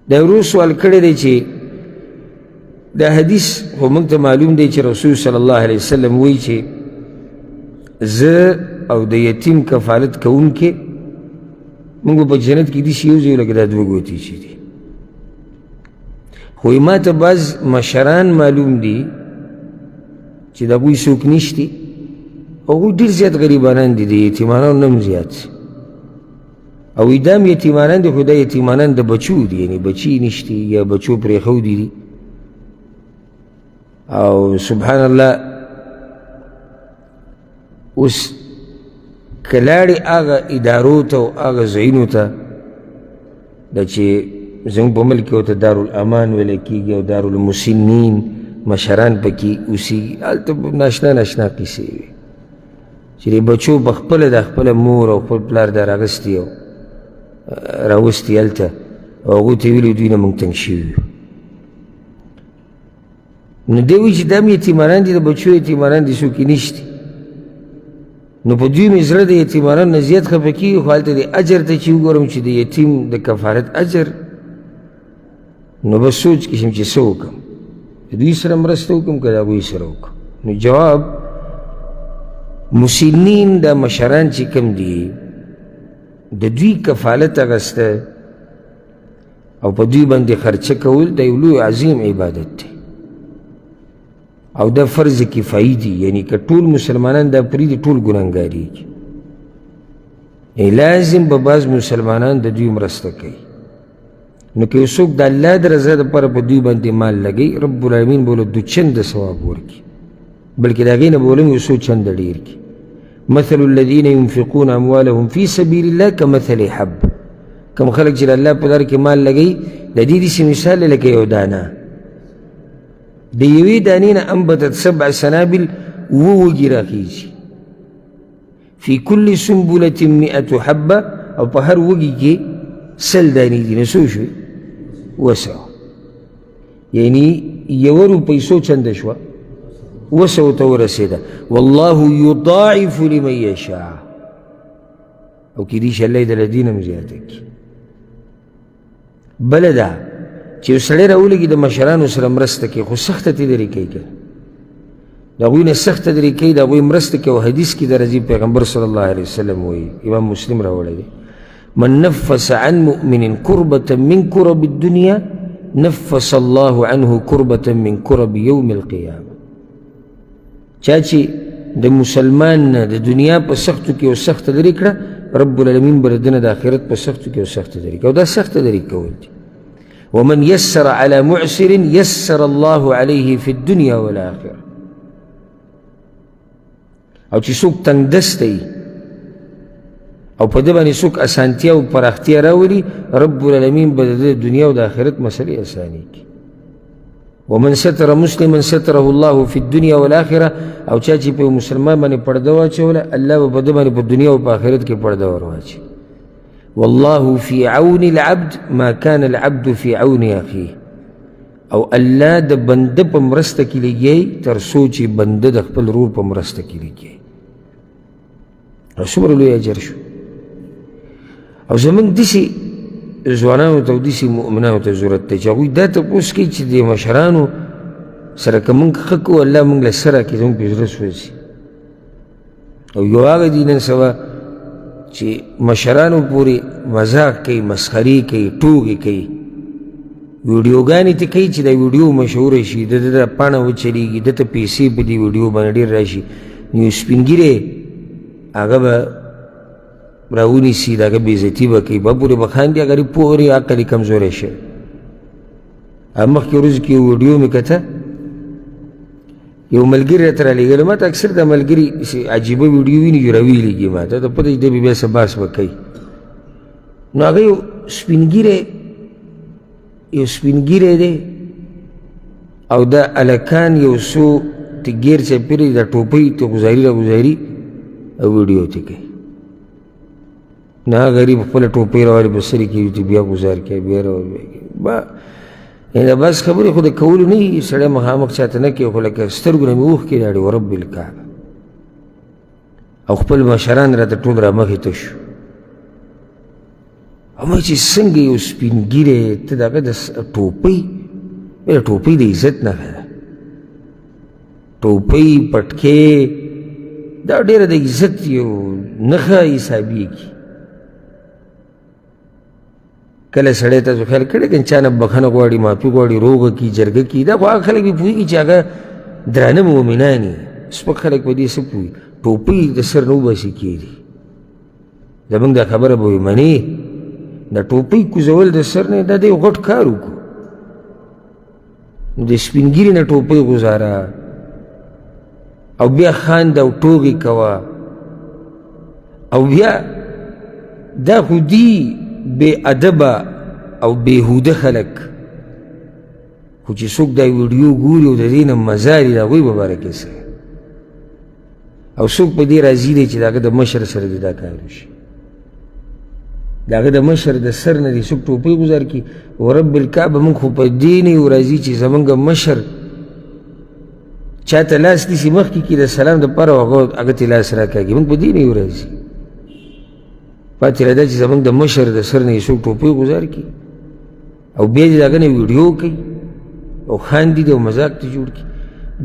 دا ورو سوال کړی دی چې دا حدیث خو موږ ته معلوم دی چې رسول صلی الله علیه وسلم وایي چې زه او د یتیم کفالت کوونکې موږ به په جنت کې داسې یو ځای لکه دا دوه ګوتې چې دي. خو ما ته بعض مشران معلوم دي چې د هغوی څوک نشتي، هغوی ډېر زیات غریبانان دي، د یتیمانانو نه هم زیات، او دا هم یتیمانان دي، خو دا یتیمانان د بچو دي، یعنې بچي نشتي یا بچو پرېښودي دي. او سبحان الله اوس که لاړې هغه ادارو ته او هغه ځایونو ته دا چې زموږ په ملک کې ورته دارالامان ویلی کېږي او دارالمسنین مشران پکې اوسېږي، هلته ناشنا ناشنا قصې وي چې د بچو په خپله د خپله مور او خپل پلار دا راغستي او راوستي هلته او هغوی ته یې ویلي دوی نه موږ تنګ شوي یو. نو دی وایي چې دا هم یتیمانان دي، د بچو یتیمانان دي، څوک یې نشتي. نو په دوی مې زړه د یتیمانانو نه زیات خفه کېږي، خو هلته د اجر ته چې وګورم چې د یتیم د کفارت اجر، نو بس سوچ کې شم چې څه وکړم، د دوی سره مرسته وکړم که د هغوی سره وکړم. نو جواب مسنین دا مشران چې کوم دي د دوی کفالت اخیسته او په دوی باندې خرچه کول دا یو لوی عظیم عبادت دی او دا فرض کفایي دي، یعنی که ټول مسلمانان دا پرېږدي ټول ګناهګارېږي. لازم به بعض مسلمانان د دوی مرسته کوي. نو که یو څوک د الله د رضا دپاره په دوی باندې مال لګوي، رب العالمین به له دو چنده ثواب ورکړي، بلکې د هغې نه به ولم یو څو چنده ډېر کړي. مثل الذین ینفقون اموالهم فی سبیل الله کمثل حب، کوم خلک چې د الله په لاره کې مال لګوي د دې داسې مثال دی لکه یو دانه، د یوې دانې نه انبتت 7 سنابل، وږي راخیږي، فی کل سنبلة 100 حبه، او په هر وږي کې 100 دانې دي، نو څو شوې؟ 200. یعنی یوه روپۍ څو چنده شوه؟ 200 ته ورسېده. والله یضاعف لمن یشاء، او کېدای شي الله یې د دین هم زیاته کړي. بله دا چې یو سړی راولګي د مشرانو سره مرسته کوي، خو سخته طریقې کوي، د هغوی نه سخته طریقې د هغوی مرسته کوي. او حدیث کې د راځي پیغمبر صلی الله علیه وسلم وایي، امام مسلم راوړی دی، من نفس عن مؤمن كربة من كرب الدنيا نفس الله عنه كربة من كرب يوم القيامة. چا چې د مسلمان نه د دنیا په سختو کې یو سخته لرې کړه، رب العالمین به د ده نه د آخرت په سختو کې یو سخته لرې کړه، او دا سخته لرې کول دي. ومن يسر على معسر يسر الله عليه في الدنيا والآخرة. او چې څوک تنګ دسته وي او په ده باندې څوک اسانتیا او پراختیا راولي، رب العالمین به د دنیا او د آخرت مسلې اساني کړي. ومن ستر مسلما ستره الله في الدنيا والآخرة. او چا چې په مسلمان باندې پرده واچوله، الله به په ده باندې په دنیا او په آخرت کې پرده ور واچي. والله في عون العبد ما كان العبد في عون أخيه. او الله د بنده په مرسته کې لګي تر څو چې بنده د خپل ورور په مرسته کې لګي. څومره لوی اجر شو. او زموږ داسې ځوانانو ته او داسې مؤمنانو ته ضرورت دی چې هغوی دا تپوس کوي چې د مشرانو سره که موږ ښه کوو، الله موږ له څه راکړي، زموږ په زړه سوځي. او یو هغه دي نن سبا چې مشرانو پورې مذاق کوي، مسخرې کوي، ټوکې کوي، ویډیوګانې ته کوي چې دا ویډیو مشهوره شي، د ده پاڼه وچلېږي، ده ته پیسې په دې ویډیو باندې ډېر راشي. نو یو سپین ږیری هغه به راونیسي، د هغه بېعزتي به کوي، به پورې به خاندي، هغه پورې عقل یې کمزوری شوی. مخکې ورځو کې یو ویډیو مې کته، یو ملګري راته رالېږلی، ما ته اکثر دا ملګري عجیبه ویډیو ویني چې راویلېږي، ما ته پته چې دی به بیا څه بحث به کوي. نو هغه یو سپین ږیری دی او دا هلکان یو څو ته ګیر چپېرې دا ټوپۍ ته ګزاري راګزاري او ویډیو ته کوي. نه هغه غریب خپله ټوپۍ راوړي په سر یې کېږي چې بیا ګزار کوي، بیا راوړي بیا کوي. یعنې بس خبرې خو د کولو نه وي، سړی مخامخ چاته نه کوي، خو لکه سترګو نه مې اوښکې لاړې ورب الکعبه. او خپل مشران راته ټول را مخې ته شو، اما چې څنګه یو سپین ږیری ته د هغه د ټوپۍ ټوپۍ د عزت نښه ده ټوپۍ پټکې دا ډېره د عزت یو نښه حسابېږي کله سړی تاسو خیال کړی که چا نه بخښنه غواړي معافي غواړي روغه کي جرګه کي دا خو هغه خلک به پوهېږي چې هغه درانه مؤمنان یي سپک خلک په دې څه پوهېږي ټوپۍ د سر نه وباسي کېږي زمونږ دا خبره به وي منې د ټوپۍ کوزول د سر نه دا د یو غټ کار وکړو نو د سپین ږیري نه ټوپۍ غوزاره او بیا خاند او ټوغې کوه او بیا دا خو دي بې ادبه او بېهوده خلک خو چې څوک دا ویډیو ګوري او د دې نه مزه اخلي د هغوی په باره کې څه او څوک په دې راضي دی چې د هغه د مشر سره دې دا کار وشي د هغه د مشر د سر نه دې څوک ټوپۍ ګزار کړي ورب الکعبه موږ خو په دې نه یو راضي چې زموږ مشر چا ته لاس نیسي مخکې کړي د سلام دپاره او هغه ته لاس راکاږي موږ په دې نه یو راضي پاتې را ده چې زموږ د مشر د سر نه یې څوک ټوپۍ ګزار کړي او بیا دې د هغه نه ویډیو کوي او خاندي دي او مذاق ته جوړ کړي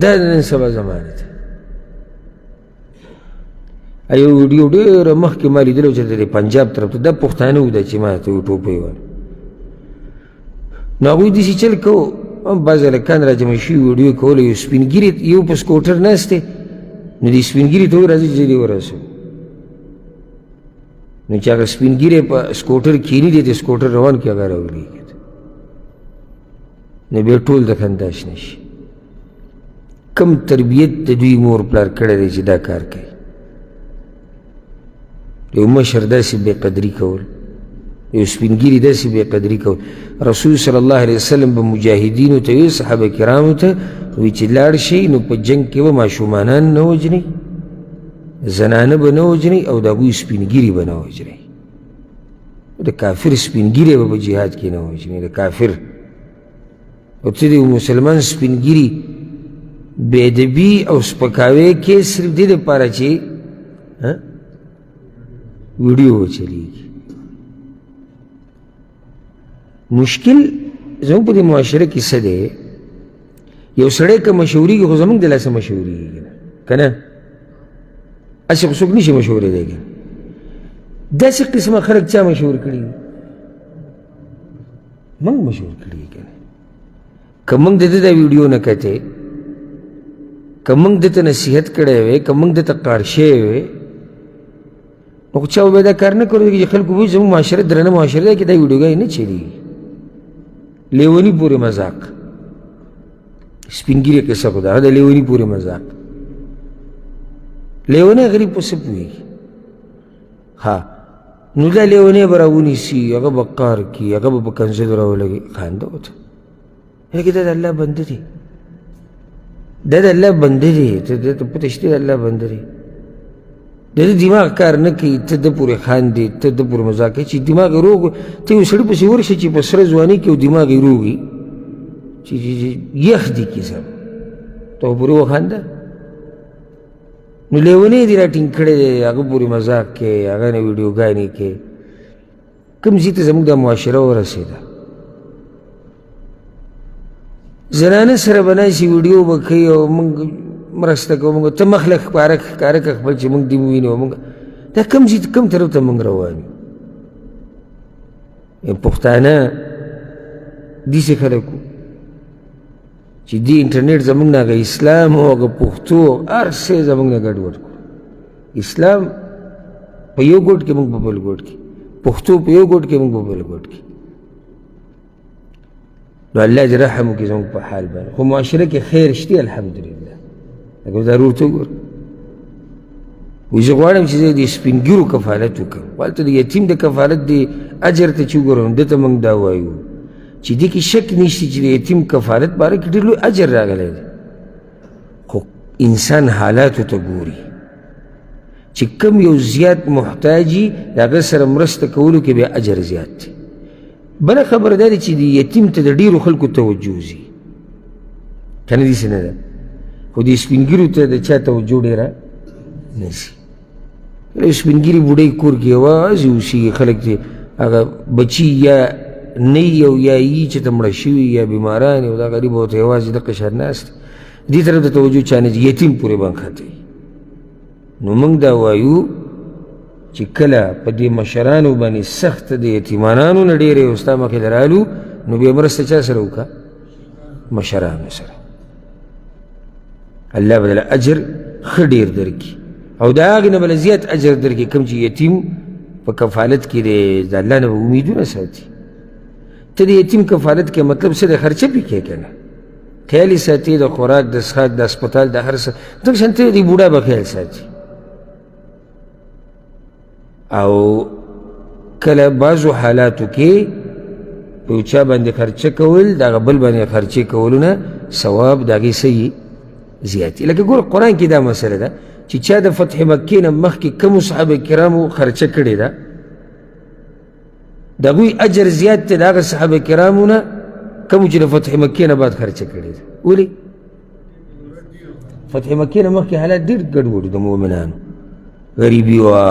دا د نن سبا زمانه ده یو ویډیو ډېره مخکې ما لیدلی چې د پنجاب طرف ته دا پښتانه وو دا چې ما ته یو ټوپۍ واله نو هغوی داسې چل کوو بعض هلکان را جمع شوي ویډیو کوله یو سپین ږیري یو په سکوټر ناست دی نو دې سپین ږیري ته وایي راځئ چې دې ورسوو نو چې هغه سپین ږیری په سکوټر کښېني دی د سکوټر روان کړي هغه راولېږي نو بیا ټول د خندا شنه شي کم تربیت د دوی مور پلار کړی دی چې دا کار کوي یو مشر داسې بې قدري کول یو سپین ږیري داسې بې قدري کول رسول صلی الله علیه وسلم به مجاهدینو ته ویل صحابه کرامو ته وایي چې لاړ شئ نو په جنګ کې به ماشومانان نه وژنئ زنانه به نه وژنئ او د هغوی سپین ږیري به نه وژنئ د کافر سپین ږیری به په جهاد کې نه وژنئ د کافر او ته د یو مسلمان سپین ږیري بېادبي او سپکاوی کې صرف دې دپاره چې ویډیو وچلېږي مشکل زموږ په دې معاشره کې څه دی یو سړی که مشهورېږي خو زموږ د لاسه مشهورېږي که نه هسې خو څوک نشي مشهورېدی که داسې قسمه خلک چا مشهور کړي دي موږ مشهور کړي دي که نه که موږ د ده دا ویډیو نه کتې که موږ دته نصیحت کړی وی که موږ دته قار شوی وی نو خو چا به دا کار نه کړی چې خلکو وایي زموږ معاشره درنه معاشره ده کې دا ویډیوګانې نه چلېږي لیوني پورې مذاق سپین ږیري قصه خو ده هغه د لیوني پورې مذاق لیونی غریب په څه پوهېږي ها نو دا لیونی به راونیسي هغه به قار کړي هغه به په کنځلو راولګي خانده ورته هغې دا د الله بنده دی دا د الله بنده دی ته پته شته د الله بنده دی د ده دماغ کار نه کوي ته ده پورې خاندې ته ده پورې مذاق کوي چې دماغ یې روغ ته یو سړي پسې ورشه چې په سره ځواني کې او دماغ یې روغ وي چې یخ دي کیسه ته پورې وخانده نو لیونی دې راټینګ کړی دی هغه پورې مذاق کې هغه نه ویډیوګانې کې کوم ځای ته زموږ دا معاشره ورسېده زنانه سره به ناسي ویډیو به کوي او موږ مرسته کوو موږ ته مخ لږ ښکاره کړه خپل چې موږ دې ووینو موږ دا کوم ځای کوم طرف ته موږ روان یو پښتانه داسې خلک وو چې دې انټرنیټ زموږ نه هغه اسلام او هغه پښتو هر څه زموږ نه ګډوډ کړو اسلام په یو ګوټ کې موږ په بل ګوټ کې پښتو په یو ګوټ کې موږ په بل ګوټ کې نو الله دې رحم وکړي زموږ په حال باندې خو معاشره کې خیر شته الحمدلله لکه ضرور ته وګوره وایي زه غواړم چې زه د سپین ږیرو کفالت وکړم هلته د یتیم د کفالت د اجر ته چې وګورم ده ته موږ دا وایو چې دې کې شک نشته چې د یتیم کفالت باره کې ډېر لوی اجر راغلی دی خو انسان حالاتو ته ګوري چې کم یو زیات محتاجي د هغه سره مرسته کولو کې بیا اجر زیات دی بله خبره دا دی چې د یتیم ته د ډېرو خلکو توجه ځي که نه داسې نه ده خو د سپین ږیرو ته د چا توجه ډېره نه ځي کله سپین ږیري بوډۍ کور کې یوازې اوسېږي خلک ترې هغه بچي یا نه وي او یا یي چې ته مړه شوي یا بیماران او دا غریب ورته یوازې دغه شان ناست دې طرف ته توجه چا نه یتیم پورې باندې نو موږ دا وایو چې کله په دې مشرانو باندې سخت د یتیمانانو نه ډېرې او ستا مخې ته رالو نو بیا مرسته چا سره وکړه مشرانو سره الله به دله اجر ښه ډېر درکړي او د هغې نه بله زیات اجر درکړي کوم چې یتیم په کفالت کې دی د الله نه به امیدونه ساتي ته د یتیم کفالت کې مطلب څه د خرچه پې کې که نه خیال یې ساتي د خوراک د څښاک د هسپتال د هر څه دغه شان ته د بوډا به خیال ساتي او کله بعضو حالاتو کې په یو چا باندې خرچه کول د هغه بل باندې خرچې کولو نه ثواب د هغې څه زیات وي لکه ګوره قرآن کې دا مسله ده چې چا د فتح مکې نه مخکې کومو صحابه کرامو خرچه کړې ده د هغوی اجر زیات دی د هغه صحابه کرامو نه کومو چې د فتح مکې نه بعد خرچه کړې ده ولې فتح مکې نه مخکې حالات ډېر ګډوډ د مؤمنانو غریبي وه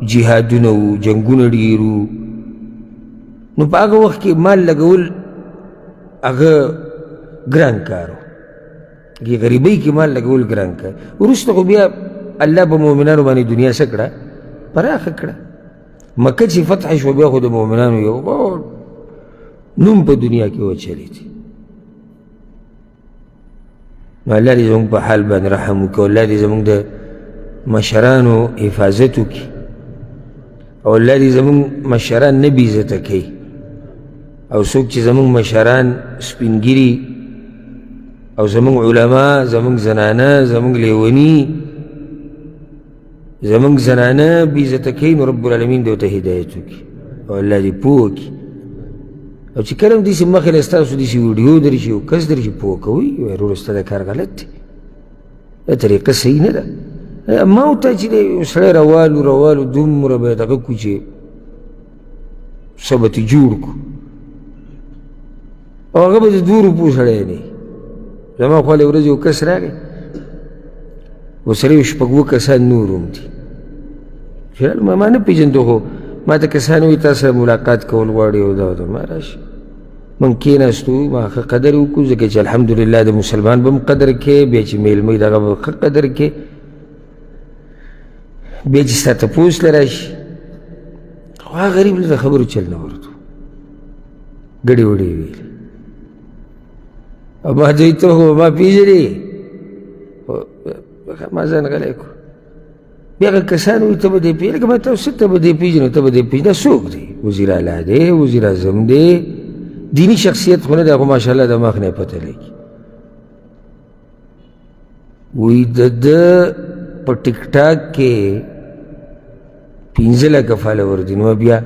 جهادونه وو جنګونه ډېر وو نو په هغه وخت کې مال لګول هغه ګران کار و غریبۍ کې مال لګول ګران کار وروسته خو بیا الله په مؤمنانو باندې دنیا څه کړه پراخه کړه مکه چې فتح شوه بیا خو د مؤمنانو یو نوم په دنیا کې وچلېد نو الله دې زموږ په حال باندې رحم وکړي الله دې زموږ د مشرانو حفاظت وکړي او الله دې زموږ مشران نه بې عزته کوي او څوک چې زموږ مشران سپینګیري او زموږ علما زموږ زنانه زموږ لیوني زموږ زنانه بې عزته کوي نو رب العالمین دې ورته هدایت وکړي او الله دې پوه کړي او چې کله هم داسې مخې له ستاسو داسې ویډیو درشي او کس درشي پوه کوئ وایي وروره ستا دا کار غلط دی دا طریقه صحیح نه ده ما ورته چې دی یو سړی روالو دومره به یې دغه کړو چې څه به ترې جوړ کړو او هغه به د 2 روپو سړی نه وي زما خوا له ورځې یو کس راغی ورسره یو 6 کسان نور هم دي چې ما نه پېژنده خو ما ته کسان وایي تا سره ملاقات کول غواړي او دا ما راشي من کېناستو ما ښه قدر یې وکړو ځکه چې الحمدلله د مسلمان به هم قدر کوې بیا چې میلمه دغه به ښه قدر کوې بیا چې ستا تپوس له راشي خو هغه غریب له د خبرو چل نه ورته ګډې وډې یې ویلې او ما دوی ته خو ما پېژنې ما ځان غلی کړو بیا هغه کسان وایي ته به دې پېژنې لکه ما تاسو ته به دې پېژنې ته به دې پېژنې دا څوک دی وزیر اعلی دی وزیر اعظم دی دینی شخصیت خو نه دی خو ماشاءالله د مخ نه یې پته لګي وایي د ده په ټیک ټاک کې 15 لکه فالور دي نو بیا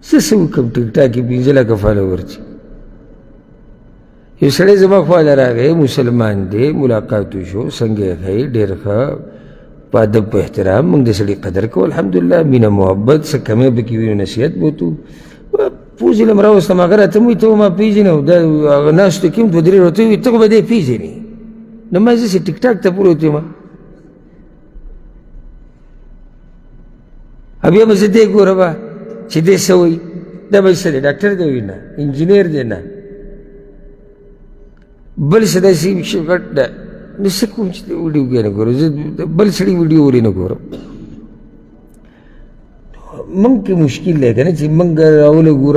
څه وکړم ټیک ټاک کې 15 لکه فالور دي یو سړی زما خواله راغی مسلمان دی ملاقات وشو څنګه یې ښایي ډېر ښه په ادب په احترام موږ د سړي قدر کوو الحمدلله مینه محبت څه کمی پکې وي نو نصیحت به وتو پوز یې له م راوستم هغه راته م وایي ته ما پېژنې او دا هغه ناستو کې هم 2 3 ورته وایي ته خو به دې پېژنې نو ما زه ټیک ټاک ته پورې وتې ما بیا به زه دې ګورم چې دې څه وایي دا به څه دی ډاکټر دی وایي نه انجینیر دی نه بل څه داسې غټ ده نو څه کوم چې ویډیوګانې نه ګورم زه بل سړي ویډیو ولې نه ګورم موږ کې مشکل دی که نه چې موږ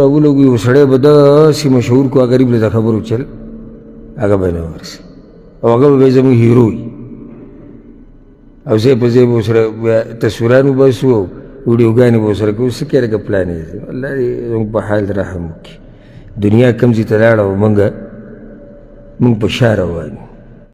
راولګو یو سړی به داسې مشهور کړو غریب له د خبرو چل هغه به نه ورسي او هغه به زموږ هیرو وي او ځای په ځای به ورسره تصویران وباسو او ویډیوګانې به ورسره کوو څه کې لکه پلان یې الله دې زموږ په حال رحم وکړي دنیا کوم ځای ته لاړه او موږ په شا روان یو